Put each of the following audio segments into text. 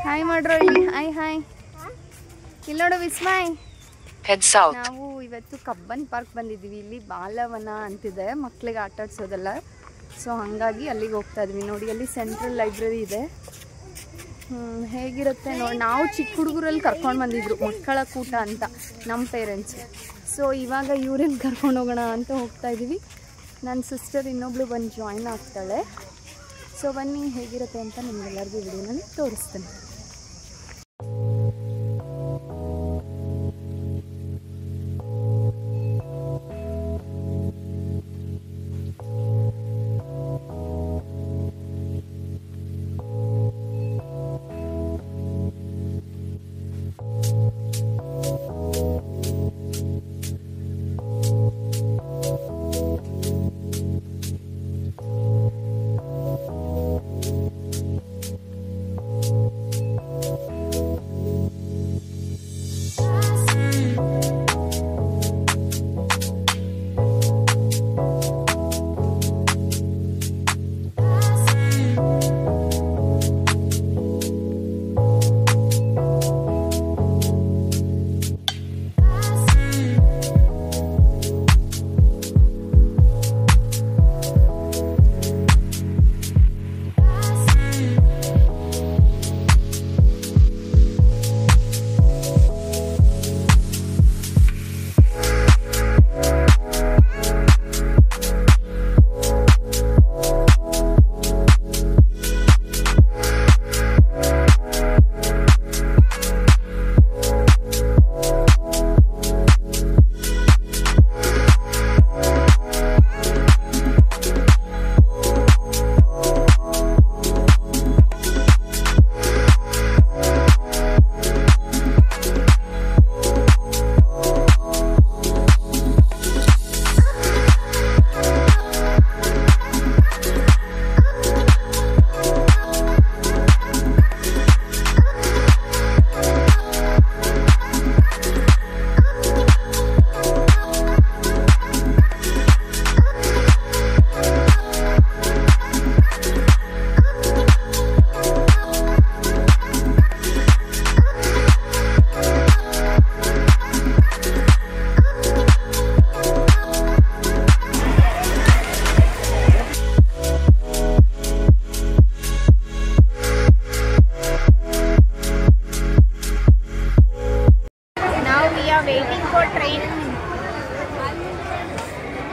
Hi ಮಾಡ್ರೋ ಇಲ್ಲಿ. Hi ಇಲ್ಲಿ ನೋಡು ವಿಸ್ಮಯ್. ನಾವು ಇವತ್ತು ಕಬ್ಬನ್ ಪಾರ್ಕ್ ಬಂದಿದ್ದೀವಿ. ಇಲ್ಲಿ ಬಾಲವನ ಅಂತಿದೆ, ಮಕ್ಕಳಿಗೆ ಆಟ ಆಡ್ಸೋದೆಲ್ಲ. ಸೊ ಹಾಗಾಗಿ ಅಲ್ಲಿಗೆ ಹೋಗ್ತಾ ಇದ್ವಿ. ನೋಡಿ ಅಲ್ಲಿ ಸೆಂಟ್ರಲ್ ಲೈಬ್ರರಿ ಇದೆ. ಹೇಗಿರುತ್ತೆ ನೋಡಿ. ನಾವು ಚಿಕ್ಕ ಹುಡುಗರಲ್ಲಿ ಕರ್ಕೊಂಡು ಬಂದಿದ್ರು ಮಕ್ಕಳ ಕೂಟ ಅಂತ ನಮ್ಮ ಪೇರೆಂಟ್ಸ್. ಸೊ ಇವಾಗ ಇವ್ರನ್ನ ಕರ್ಕೊಂಡು ಹೋಗೋಣ ಅಂತ ಹೋಗ್ತಾ ಇದ್ದೀವಿ. ನನ್ನ ಸಿಸ್ಟರ್ ಇನ್ನೊಬ್ಳು ಬಂದು ಜಾಯ್ನ್ ಆಗ್ತಾಳೆ. ಸೊ ಬನ್ನಿ ಹೇಗಿರುತ್ತೆ ಅಂತ ನಿಮಗೆಲ್ಲರಿಗೂ ವಿಡಿಯೋನಲ್ಲಿ ತೋರಿಸ್ತೇನೆ.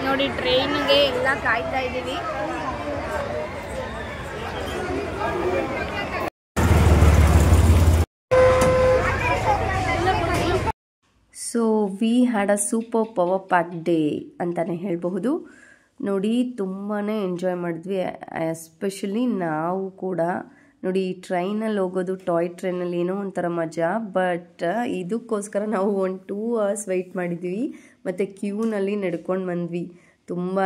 ನೋಡಿ ಟ್ರೈನ್ಗೆ ಎಲ್ಲ ಕಾಯ್ತಾ ಇದ್ದೀವಿ. So we had a super power pack day ಅಂತಲೇ ಹೇಳಬಹುದು. ನೋಡಿ ತುಂಬಾ ಎಂಜಾಯ್ ಮಾಡಿದ್ವಿ. ಎಸ್ಪೆಷಲಿ ನಾವು ಕೂಡ ನೋಡಿ ಟ್ರೈನಲ್ಲಿ ಹೋಗೋದು, ಟಾಯ್ ಟ್ರೈನಲ್ಲಿ ಏನೋ ಒಂಥರ ಮಜಾ. ಬಟ್ ಇದಕ್ಕೋಸ್ಕರ ನಾವು 2 hours ವೆಯ್ಟ್ ಮಾಡಿದ್ವಿ ಮತ್ತು ಕ್ಯೂನಲ್ಲಿ ನಡ್ಕೊಂಡು ಬಂದ್ವಿ. ತುಂಬಾ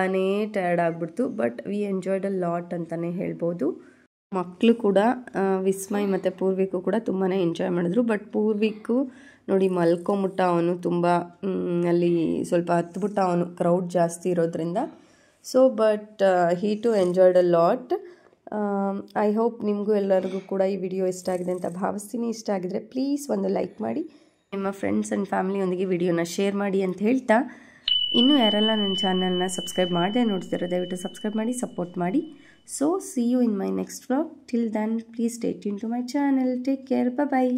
ಟಯರ್ಡ್ ಆಗಿಬಿಡ್ತು. But we enjoyed a lot ಅಂತಲೇ ಹೇಳ್ಬೋದು. ಮಕ್ಕಳು ಕೂಡ ವಿಸ್ಮಯ್ ಮತ್ತು ಪೂರ್ವಿಕು ಕೂಡ ತುಂಬಾ ಎಂಜಾಯ್ ಮಾಡಿದ್ರು. ಬಟ್ ಪೂರ್ವಿಕು ನೋಡಿ ಮಲ್ಕೊಂಬಿಟ್ಟ. ಅವನು ತುಂಬ ಅಲ್ಲಿ ಸ್ವಲ್ಪ ಹತ್ಬಿಟ್ಟ, ಅವನು ಕ್ರೌಡ್ ಜಾಸ್ತಿ ಇರೋದ್ರಿಂದ. So but he too enjoyed a lot. I hope ನಿಮಗೂ ಎಲ್ಲರಿಗೂ ಕೂಡ ಈ ವಿಡಿಯೋ ಇಷ್ಟ ಆಗಿದೆ ಅಂತ ಭಾವಿಸ್ತೀನಿ. ಇಷ್ಟ ಆಗಿದ್ರೆ ಪ್ಲೀಸ್ ಒಂದು ಲೈಕ್ ಮಾಡಿ, ನಿಮ್ಮ ಫ್ರೆಂಡ್ಸ್ ಆ್ಯಂಡ್ ಫ್ಯಾಮಿಲಿಯೊಂದಿಗೆ ವಿಡಿಯೋನ ಶೇರ್ ಮಾಡಿ ಅಂತ ಹೇಳ್ತಾ, ಇನ್ನೂ ಯಾರೆಲ್ಲ ನನ್ನ ಚಾನಲ್ನ ಸಬ್ಸ್ಕ್ರೈಬ್ ಮಾಡದೆ ನೋಡ್ತಿರೋ ದಯವಿಟ್ಟು ಸಬ್ಸ್ಕ್ರೈಬ್ ಮಾಡಿ, ಸಪೋರ್ಟ್ ಮಾಡಿ. So see you in my next vlog. Till then please stay tune to my channel. Take care. Bye.